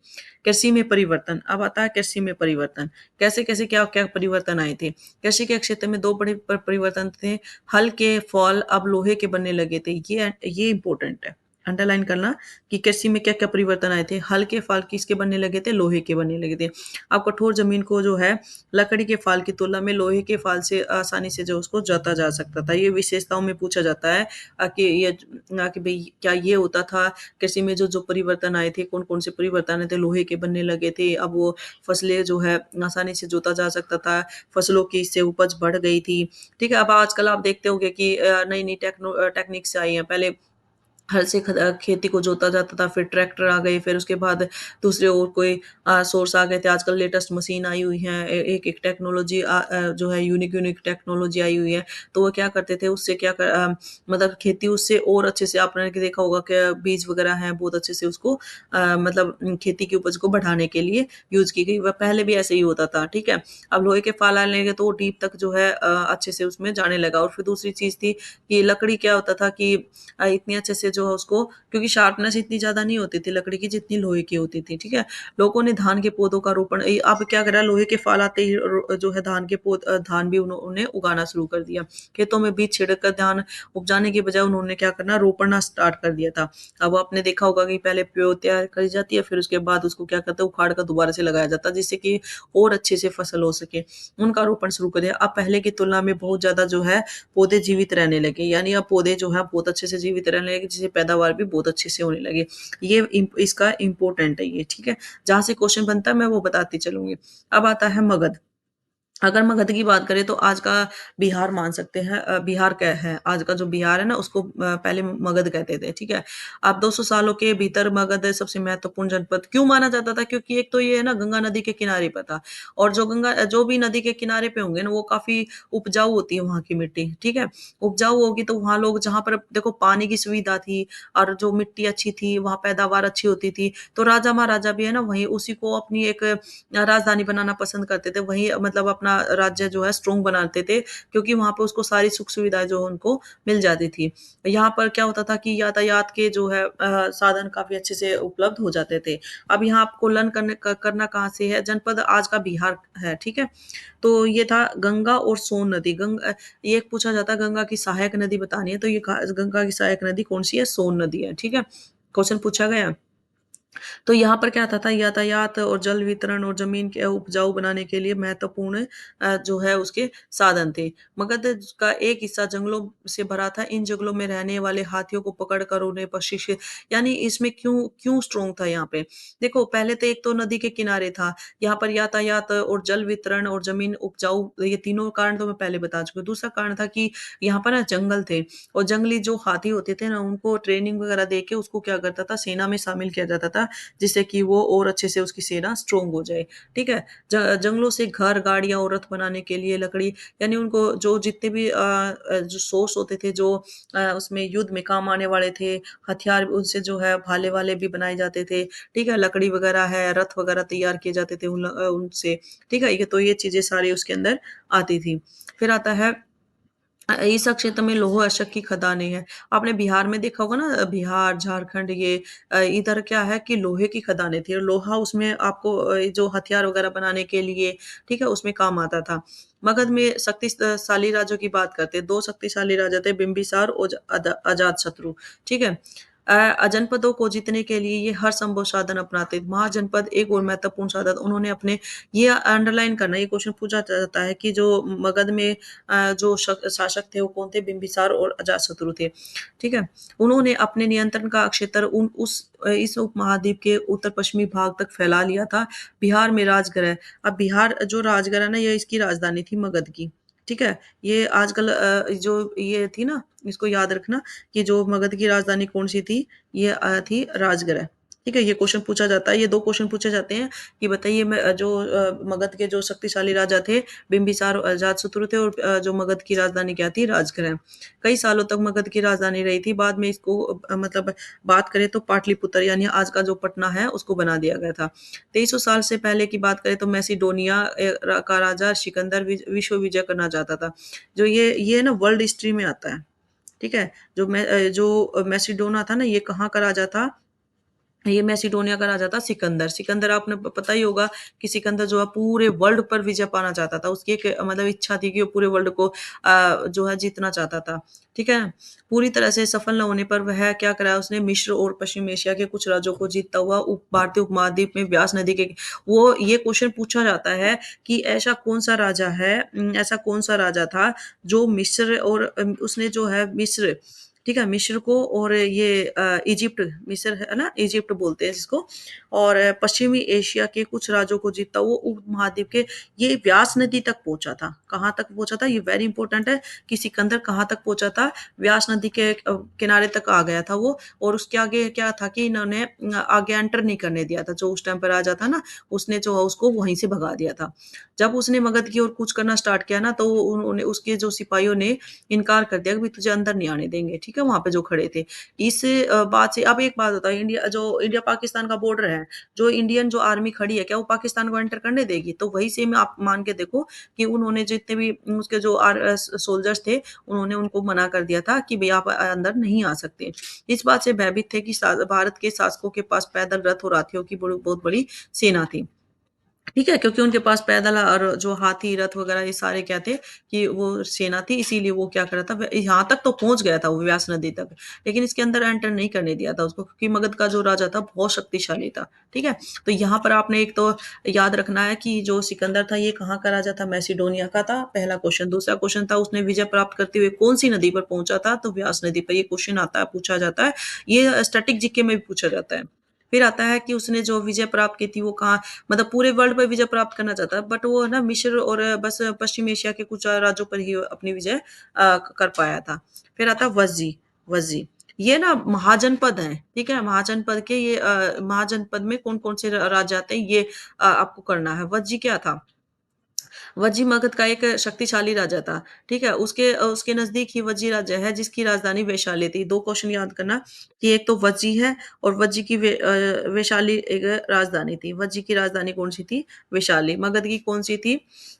कृषि में परिवर्तन, अब आता है कृषि में परिवर्तन। कैसे-कैसे, क्या-क्या परिवर्तन आए थे? कृषि के क्षेत्र में 2 बड़े परिवर्तन थे। हल के फॉल अब लोहे के बनने लगे थे। ये इम्पोर्टेंट है। अंडरलाइन करना कि कृषि में क्या-क्या परिवर्तन आए थे। हल के फाल किसके बनने लगे थे? लोहे के बनने लगे थे। अब कठोर ज़मीन को जो है लकड़ी के फाल की तुलना में लोहे के फाल से आसानी से जो उसको जोता जा सकता था। ये विशेषताओं में पूछा जाता है कि भई क्या ये होता था कृषि में जो परिवर्तन आए थे, कौन-कौन से परिवर्तन आए थे, लोहे के बनने लगे थे, अब वो फसलें जो है आसानी से जोता जा सकता था, फसलों की इससे उपज बढ़ गई थी, ठीक है? अब आजकल आप देखते होंगे कि नई-नई टेक्निक्स आई हैं, पहले हल से खेती को जोता जाता था, फिर ट्रैक्टर आ गए, फिर उसके बाद दूसरे और कोई सोर्स आ गए थे। आजकल लेटेस्ट मशीन आई हुई हैं, एक-एक टेक्नोलॉजी जो है यूनिक-यूनिक टेक्नोलॉजी आई हुई है। तो वो क्या करते थे उससे मतलब खेती उससे और अच्छे से आपने देखा होगा कि बीज वगैरह हैं बहुत अच्छे से उसको मतलब खेती की उपज को बढ़ाने के लिए यूज़ की गई। व पहले भी ऐसे ही होता था, ठीक है? अब लोहे के फाल आने लगे तो वो डीप तक जो है अच्छे से उसमें जाने लगा और फिर दूसरी चीज़ थी कि लकड़ी क्या होता था कि इतने अच्छे से जो है उसको क्योंकि शार्पनेस इतनी ज़्यादा नहीं होती थी लकड़ी की जितनी लोहे की होती थी, ठीक है? लोगों ने धान के पौधों का रोपण अब क्या करा लोहे के फाल आते ही जो है धान भी उन्होंने उगाना शुरू कर दिया। खेतों में बीज छिड़क कर धान उपजाने की बजाय उन्होंने क्या करना रोपना स्टार्ट कर दिया था। अब आपने देखा होगा कि पहले प्यो तैयार करी जाती है फिर उसके बाद उसको क्या करते हैं उखाड़ कर दोबारा से लगाया जाता है जिससे कि और अच्छे से फसल हो सके। उनका रोपण शुरू कर दिया। अब पहले की तुलना में बहुत ज़्यादा जो है पौधे जीवित रहने लगे यानी अब पौधे जो है बहुत अच्छे से जीवित रहने लगे जिससे पैदावार भी बहुत अच्छे से होने लगे। ये इसका इम्पोर्टेंट है ये, ठीक है? जहाँ से क्वेश्चन बनता है मैं वो बताती चलूँगी। अब आता है मगध। अगर मगध की बात करें तो आज का बिहार मान सकते हैं, बिहार क्या है, आज का जो बिहार है ना उसको पहले मगध कहते थे, ठीक है। अब 200 सालों के भीतर मगध सबसे महत्वपूर्ण जनपद क्यों माना जाता था, क्योंकि एक तो ये है ना गंगा नदी के किनारे पर था, और जो भी नदी के किनारे पे होंगे ना वो काफी उपजाऊ होती है वहाँ की मिट्टी, ठीक है। उपजाऊ होगी तो वहाँ लोग, जहाँ पर देखो पानी की सुविधा थी और जो मिट्टी अच्छी थी, वहाँ पैदावार अच्छी होती थी, तो राजा महाराजा भी है ना वहीं उसी को अपनी एक राजधानी बनाना पसंद करते थे, वहीं मतलब अपना राज्य जो है स्ट्रॉन्ग बनाते थे, क्योंकि वहाँ पे उसको सारी सुख सुविधाएँ जो उनको मिल जाती थी। यहाँ पर क्या होता था कि यातायात के जो है साधन काफ़ी अच्छे से उपलब्ध हो जाते थे। अब यहाँ आपको लर्न करना कहाँ से है, जनपद आज का बिहार है, ठीक है? तो ये था गंगा और सोन नदी। ये एक पूछा जाता है गंगा की सहायक नदी बतानी है, तो ये गंगा की सहायक नदी कौन-सी है? सोन नदी है, ठीक है? क्वेश्चन पूछा गया है। तो यहाँ पर क्या था यातायात और जल वितरण और ज़मीन के उपजाऊ बनाने के लिए महत्वपूर्ण जो है उसके साधन थे। मगध का एक हिस्सा जंगलों से भरा था। इन जंगलों में रहने वाले हाथियों को पकड़कर उन्हें प्रशिक्षित, यानी इसमें क्यों क्यों स्ट्रॉन्ग था यहाँ पे? देखो पहले तो एक तो नदी के किनारे था, यहाँ पर यातायात और जल वितरण और ज़मीन उपजाऊ, ये तीनों कारण तो मैं पहले बता चुकी हूँ। दूसरा कारण था कि यहाँ पर ना जंगल थे, और जंगली जो हाथी होते थे ना उनको ट्रेनिंग वगैरह दे के उसको क्या करता था, सेना में शामिल किया जाता था, जिससे कि वो और अच्छे से उसकी सेना स्ट्रॉन्ग हो जाए, ठीक है? जंगलों से घर, गाड़ियाँ और रथ बनाने के लिए लकड़ी, यानी उनको जो जितने भी जो सोर्स होते थे, जो उसमें युद्ध में काम आने वाले थे, हथियार उनसे जो है भाले वाले भी बनाए जाते थे, ठीक है? लकड़ी वगैरह है, रथ वगैरह तैयार किए जाते थे उनसे, ठीक है? ये तो ये चीज़ें सारी उसके अंदर आती थी। फिर आता है इस क्षेत्र में लौह अयस्क की खदानें हैं। आपने बिहार में देखा होगा ना, बिहार, झारखंड, ये इधर क्या है कि लोहे की खदानें थी, और लोहा उसमें आपको जो हथियार वगैरह बनाने के लिए, ठीक है, उसमें काम आता था। मगध में शक्तिशाली राजाओं की बात करते हैं। 2 शक्तिशाली राजा थे, बिंबिसार और अजातशत्रु, ठीक है? जनपदों को जीतने के लिए ये हर संभव साधन अपनाते। महाजनपद एक और महत्वपूर्ण साधन उन्होंने अपने, ये अंडरलाइन करना, ये क्वेश्चन पूछा जाता है कि जो मगध में जो शासक थे वो कौन थे? बिंबिसार और अजातशत्रु थे, ठीक है? उन्होंने अपने नियंत्रण का क्षेत्र इस उपमहाद्वीप के उत्तर पश्चिमी भाग तक फैला लिया था। बिहार में राजगृह, अब बिहार जो राजगृह है ना, ये इसकी राजधानी थी मगध की, ठीक है? ये आजकल जो ये थी ना, इसको याद रखना कि जो मगध की राजधानी कौन-सी थी, ये थी राजगृह, ठीक है? ये क्वेश्चन पूछा जाता है, ये 2 क्वेश्चन पूछे जाते हैं कि बताइए मगध के जो शक्तिशाली राजा थे, बिंबिसार और अजातशत्रु थे, और जो मगध की राजधानी क्या थी? राजगृह। कई सालों तक मगध की राजधानी रही थी, बाद में इसको मतलब बात करें तो पाटलिपुत्र, यानी आज का जो पटना है उसको बना दिया गया था। 2300 साल से पहले की बात करें तो मैसिडोनिया का राजा सिकंदर विश्व विजय करना चाहता था। जो ये ना वर्ल्ड हिस्ट्री में आता है, ठीक है? जो मैसिडोना था ना, ये कहाँ का राजा था? ये मैसिडोनिया का राजा था सिकंदर। सिकंदर आपने पता ही होगा कि सिकंदर जो है पूरे वर्ल्ड पर विजय पाना चाहता था। उसकी एक मतलब इच्छा थी कि वो पूरे वर्ल्ड को जो है जीतना चाहता था। ठीक है? पूरी तरह से सफल न होने पर वह क्या करा, उसने मिस्र और पश्चिम एशिया के कुछ राज्यों को जीतता हुआ भारतीय उपमहाद्वीप में व्यास नदी के, वो ये क्वेश्चन पूछा जाता है कि ऐसा कौन-सा राजा है, ऐसा कौन-सा राजा था जो मिस्र और उसने जो है मिस्र, ठीक है? मिस्र को और ये इजिप्ट, मिस्र है ना? इजिप्ट बोलते हैं जिसको, और पश्चिमी एशिया के कुछ राज्यों को जीतता हुआ उपमहाद्वीप के, ये व्यास नदी तक पहुँचा था। कहाँ तक पहुँचा था? ये वेरी इंपॉर्टेंट है कि सिकंदर कहाँ तक पहुँचा था? व्यास नदी के किनारे तक आ गया था वो, और उसके आगे क्या था कि इन्होंने आगे एंटर नहीं करने दिया था। जो उस टाइम पे राजा था ना, उसने जो है उसको वहीं से भगा दिया था। जब उसने मगध की ओर कूच करना स्टार्ट किया ना, तो उन्होंने, उसके जो सिपाहियों ने इनकार कर दिया कि भई तुझे अंदर नहीं आने देंगे, ठीक है? वहाँ पे जो खड़े थे। इस बात से अब एक बात बताइए, इंडिया पाकिस्तान का बॉर्डर है, जो इंडियन जो आर्मी खड़ी है, क्या वो पाकिस्तान को एंटर करने देगी? तो वही सेम आप मान के देखो कि उन्होंने जितने भी उसके जो सोल्जर्स थे, उन्होंने उनको मना कर दिया था कि भई आप अंदर नहीं आ सकते। इस बात से भयभीत थे कि भारत के शासकों के पास पैदल रथ और हाथियों की बहुत बड़ी सेना थी। ठीक है? क्योंकि उनके पास पैदल और जो हाथी, रथ वगैरह ये सारे क्या थे कि वो सेना थी, इसीलिए वो क्या कर रहा था, व यहाँ तक तो पहुँच गया था वो व्यास नदी तक, लेकिन इसके अंदर एंटर नहीं करने दिया था उसको, क्योंकि मगध का जो राजा था बहुत शक्तिशाली था, ठीक है? तो यहाँ पर आपने एक तो याद रखना है कि जो सिकंदर था ये कहाँ का राजा था? मैसिडोनिया का था, पहला क्वेश्चन। दूसरा क्वेश्चन था उसने विजय प्राप्त करते हुए कौन-सी नदी पर पहुँचा था? तो व्यास नदी पर, ये क्वेश्चन आता है, पूछा जाता है। ये स्टैटिक जीके में भी पूछा जाता है। फिर आता है कि उसने जो विजय प्राप्त की थी वो कहाँ, मतलब पूरे वर्ल्ड पे विजय प्राप्त करना चाहता है, बट वो ना मिस्र और बस पश्चिम एशिया के कुछ राज्यों पर ही अपनी विजय कर पाया था। फिर आता है वज्जी। वज्जी ये ना महाजनपद है, ठीक है? महाजनपद के ये महाजनपद में कौन कौन से राज्य आते हैं ये आपको करना है। वज्जी क्या था? वज्जी मगध का एक शक्तिशाली राजा था, ठीक है? उसके नज़दीक ही वज्जी राज्य है जिसकी राजधानी वैशाली थी। 2 क्वेश्चन याद करना कि एक तो वज्जी है और वज्जी की वैशाली एक राजधानी थी। वज्जी की राजधानी कौन-सी थी? वैशाली। मगध की कौन-सी थी?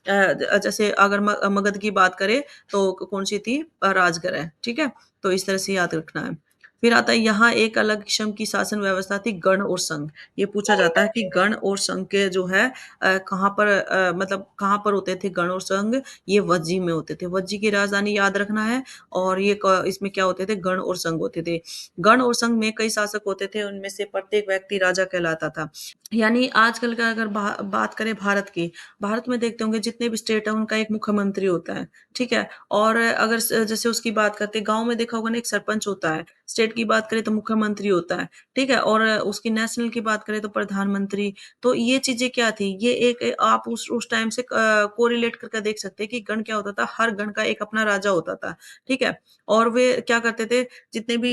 जैसे अगर मगध की बात करें तो कौन-सी थी? राजगढ़ है, ठीक है? तो इस तरह से याद रखना है। फिर आता है यहाँ एक अलग किस्म की शासन व्यवस्था थी गण और संघ। ये पूछा जाता है कि गण और संघ के जो है कहाँ पर मतलब कहाँ पर होते थे गण और संघ? ये वज्जी में होते थे। वज्जी की राजधानी याद रखना है और ये क इसमें क्या होते थे? गण और संघ होते थे। गण और संघ में कई शासक होते थे, उनमें से प्रत्येक व्यक्ति राजा कहलाता था। यानी आजकल का अगर बात करें भारत की, भारत में देखते होंगे जितने भी स्टेट है उनका एक मुख्यमंत्री होता है, ठीक है? और अगर जैसे उसकी बात करते हैं, गाँव में देखा होगा ना एक सरपंच होता है, स्टेट की बात करें तो मुख्यमंत्री होता है, ठीक है? और उसकी नेशनल की बात करें तो प्रधानमंत्री। तो ये चीज़ें क्या थी? ये एक आप उस टाइम से कोरिलेट करके देख सकते हैं कि गण क्या होता था, हर गण का एक अपना राजा होता था, ठीक है? और वे क्या करते थे, जितने भी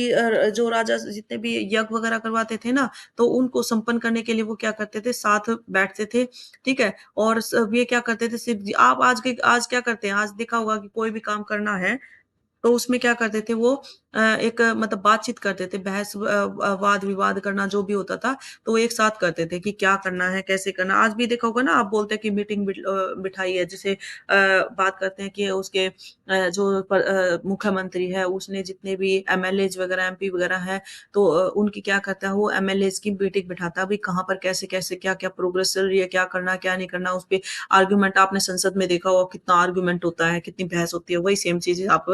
जो राजा जितने भी यज्ञ वगैरह करवाते थे ना, तो उनको संपन्न करने के लिए वो क्या करते थे, साथ बैठते थे, ठीक है? और ये क्या करते थे सिर्फ आप आज क्या करते हैं, आज देखा होगा कि कोई भी काम करना है तो उसमें क्या करते थे वो एक मतलब बातचीत करते थे, वाद-विवाद करना जो भी होता था, तो वो एक साथ करते थे कि क्या करना है, कैसे करना है। आज भी देखा होगा ना आप बोलते हैं कि मीटिंग बिठाई है, जैसे बात करते हैं कि उसके जो मुख्यमंत्री है उसने जितने भी एमएलएज़ वगैरह, एमपी वगैरह हैं, तो उनकी क्या करता है वो एमएलएज़ की मीटिंग बिठाता है, भई कहाँ पर कैसे-कैसे, क्या-क्या प्रोग्रेस चल रही है, क्या करना है, क्या नहीं करना, उसपे आर्गुमेंट आपने संसद में देखा होगा कितना आर्गुमेंट होता है, कितनी बहस होती है, वही सेम चीज़ें आप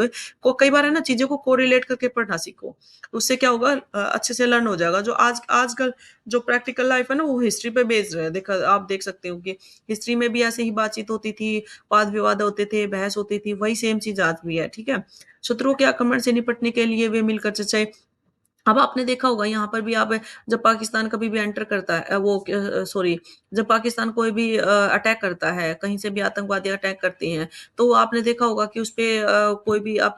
को कई बार है ना चीज़ों को कोरिलेट करके पढ़ना सीखो। उससे क्या होगा अच्छे से लर्न हो जाएगा। जो आजकल जो प्रैक्टिकल लाइफ़ है ना वो हिस्ट्री पे बेस्ड है। देखा आप देख सकते हो कि हिस्ट्री में भी ऐसे ही बातचीत होती थी, वाद-विवाद होते थे, बहस होती थी, वही सेम चीज़ आज भी है, ठीक है? शत्रुओं के आक्रमण से निपटने के लिए वे मिलकर चाहे अब आपने देखा होगा यहाँ पर भी आप जब पाकिस्तान कभी भी एंटर करता है सॉरी जब पाकिस्तान कोई भी अटैक करता है, कहीं से भी आतंकवादी अटैक करते हैं, तो आपने देखा होगा कि उसपे कोई भी आप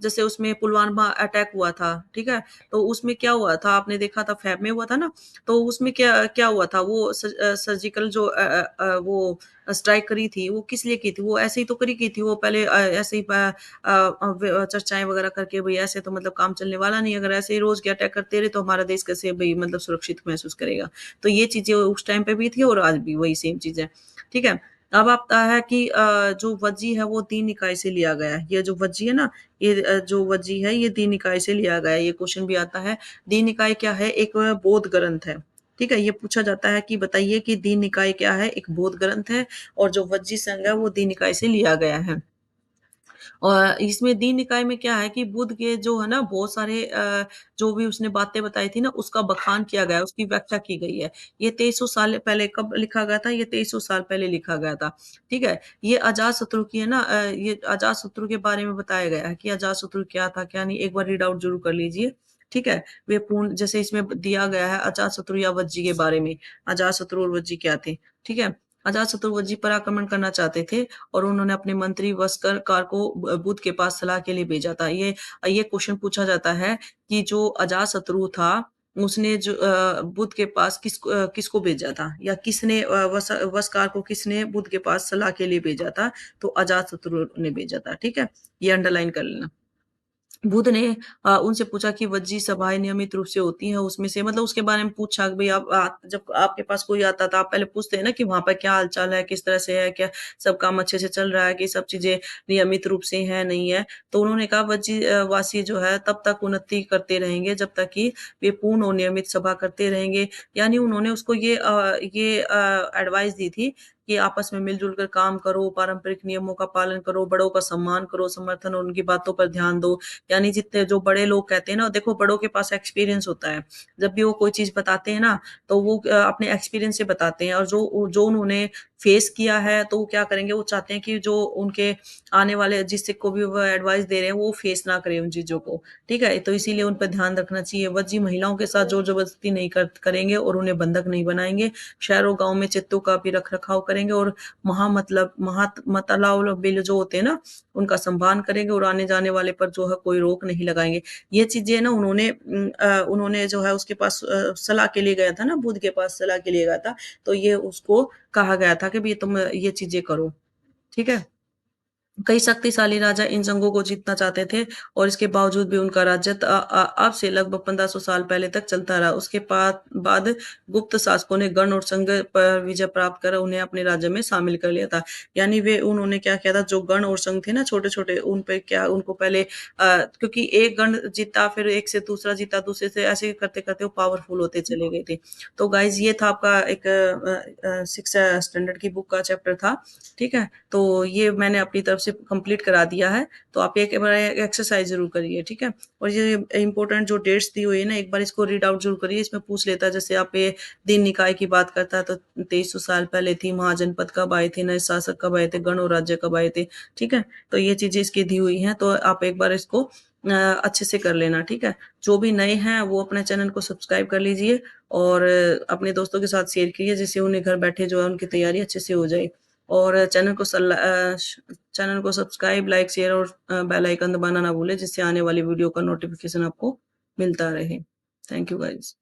जैसे उसमें पुलवामा अटैक हुआ था, ठीक है? तो उसमें क्या हुआ था आपने देखा था फैब में हुआ था ना, तो उसमें क्या क्या हुआ था वो सर्जिकल जो वो स्ट्राइक करी थी, वो किस लिए की थी? वो ऐसे ही तो करी की थी, वो पहले ऐसे ही चर्चाएँ वगैरह करके भई ऐसे तो मतलब काम चलने वाला नहीं है, अगर ऐसे ही रोज़ के अटैक करते रहे तो हमारा देश कैसे भई मतलब सुरक्षित महसूस करेगा। तो ये चीज़ें उस टाइम पे भी थी और आज भी वही सेम चीज़ है, ठीक है? अब आता है कि जो वज्जी है वो दीन निकाय से लिया गया है। ये जो वज्जी है ना, ये जो वज्जी है ये दीन निकाय से लिया गया है। ये क्वेश्चन भी आता है। दीन निकाय क्या है? एक बौद्ध ग्रंथ है, ठीक है? ये पूछा जाता है कि बताइए कि दीन निकाय क्या है? एक बौद्ध ग्रंथ है और जो वज्जी संघ है वो दीन निकाय से लिया गया है। और इसमें दीन निकाय में क्या है कि बुद्ध के जो है ना बहुत सारे जो भी उसने बातें बताई थी ना उसका बखान किया गया है, उसकी व्याख्या की गई है। ये 2300 साल पहले कब लिखा गया था? ये 2300 साल पहले लिखा गया था, ठीक है? ये अजातशत्रु की है ना ये अजातशत्रु के बारे में बताया गया है कि अजातशत्रु क्या था, क्या नहीं, एक बार रीड आउट ज़रूर कर लीजिए, ठीक है? वे पूर्ण जैसे इसमें दिया गया है अजातशत्रु या वज्जी के बारे में, अजातशत्रु और वज्जी क्या थे, ठीक है? अजातशत्रु वज्जी पर आक्रमण करना चाहते थे और उन्होंने अपने मंत्री वस्कर को बुद्ध के पास सलाह के लिए भेजा था। ये क्वेश्चन पूछा जाता है कि जो अजातशत्रु था, उसने जो बुद्ध के पास किसको भेजा था या किसने वस्कार को किसने बुद्ध के पास सलाह के लिए भेजा था? तो अजातशत्रु ने भेजा था, ठीक है? ये अंडरलाइन कर लेना। बुद्ध ने उनसे पूछा कि वज्जी सभाएँ नियमित रूप से होती हैं, उसमें से मतलब उसके बारे में पूछा कि भई आप जब आपके पास कोई आता था, आप पहले पूछते हैं ना कि वहाँ पे क्या हाल-चाल है, किस तरह से है, क्या सब काम अच्छे से चल रहा है, कि सब चीज़ें नियमित रूप से हैं, नहीं है? तो उन्होंने कहा वज्जी वासी जो है तब तक उन्नति करते रहेंगे जब तक कि वे पूर्ण और नियमित सभा करते रहेंगे। यानी उन्होंने उसको एडवाइस दी थी कि आपस में मिल-जुल कर काम करो, पारंपरिक नियमों का पालन करो, बड़ों का सम्मान करो, समर्थन और उनकी बातों पर ध्यान दो। यानी जितने जो बड़े लोग कहते हैं ना देखो बड़ों के पास एक्सपीरियंस होता है। जब भी वो कोई चीज़ बताते हैं ना तो वो अपने एक्सपीरियंस से बताते हैं और जो जो उन्होंने फेस किया है, तो वो क्या करेंगे, वो चाहते हैं कि जो उनके आने वाले जिससे को भी वो एडवाइस दे रहे हैं, वो फेस ना करें उन चीज़ों को, ठीक है? तो इसीलिए उन पे ध्यान रखना चाहिए। वज्जी महिलाओं के साथ ज़ोर-ज़बरदस्ती नहीं करेंगे और उन्हें बंधक नहीं बनाएँगे। शहरों गाँव में चित्तों का भी रख-रखाव करेंगे और मतलाउल बिल जो होते हैं ना, उनका संभान करेंगे और आने-जाने वाले पर जो है कोई रोक नहीं लगाएँगे। ये चीज़ें ना उन्होंने जो है उसके पास सलाह के लिए गया था ना, बुद्ध के पास सलाह के लिए गया था, तो ये उसको कहा गया था कि भई तुम ये चीज़ें करो, ठीक है? कई शक्तिशाली राजा इन जंगों को जीतना चाहते थे और इसके बावजूद भी उनका राज्य अब से लगभग 1500 साल पहले तक चलता रहा। उसके बाद गुप्त शासकों ने गण और संघ पर विजय प्राप्त कर उन्हें अपने राज्य में शामिल कर लिया था। यानी वे उन्होंने क्या किया था, जो गण और संघ थे ना छोटे-छोटे, उन पे क्या उनको पहले क्योंकि एक गण जीता, फिर एक से दूसरा जीता, दूसरे से ऐसे करते-करते वो पावरफुल होते चले गए थे। तो गाइज़ ये था आपका एक 6 स्टैंडर्ड की बुक का चैप्टर था, ठीक है? तो ये मैंने अपनी तरफ से कंप्लीट करा दिया है, तो आप एक बार एक्सरसाइज़ ज़रूर करिए, ठीक है? और ये इम्पोर्टेंट जो डेट्स दी हुई है ना, एक बार इसको रीड आउट ज़रूर करिए, इसमें पूछ लेता है, जैसे आप ये दीन निकाय की बात करता है, तो 2300 साल पहले थी, महाजनपद कब आए थे, नए शासक कब आए थे, गण और राज्य कब आए थे, ठीक है? तो ये चीज़ें इसकी दी हुई हैं, तो आप एक बार इसको अच्छे से कर लेना, ठीक है? जो भी नए हैं, वो अपने चैनल को सब्सक्राइब कर लीजिए और अपने दोस्तों के साथ शेयर कीजिए, जिससे उन्हें घर बैठे जो है उनकी तैयारी अच्छे से हो जाए। और चैनल को सब्सक्राइब, लाइक, शेयर और बेल आइकन दबाना ना भूलें, जिससे आने वाली वीडियो का नोटिफ़िकेशन आपको मिलता रहे। Thank you guys.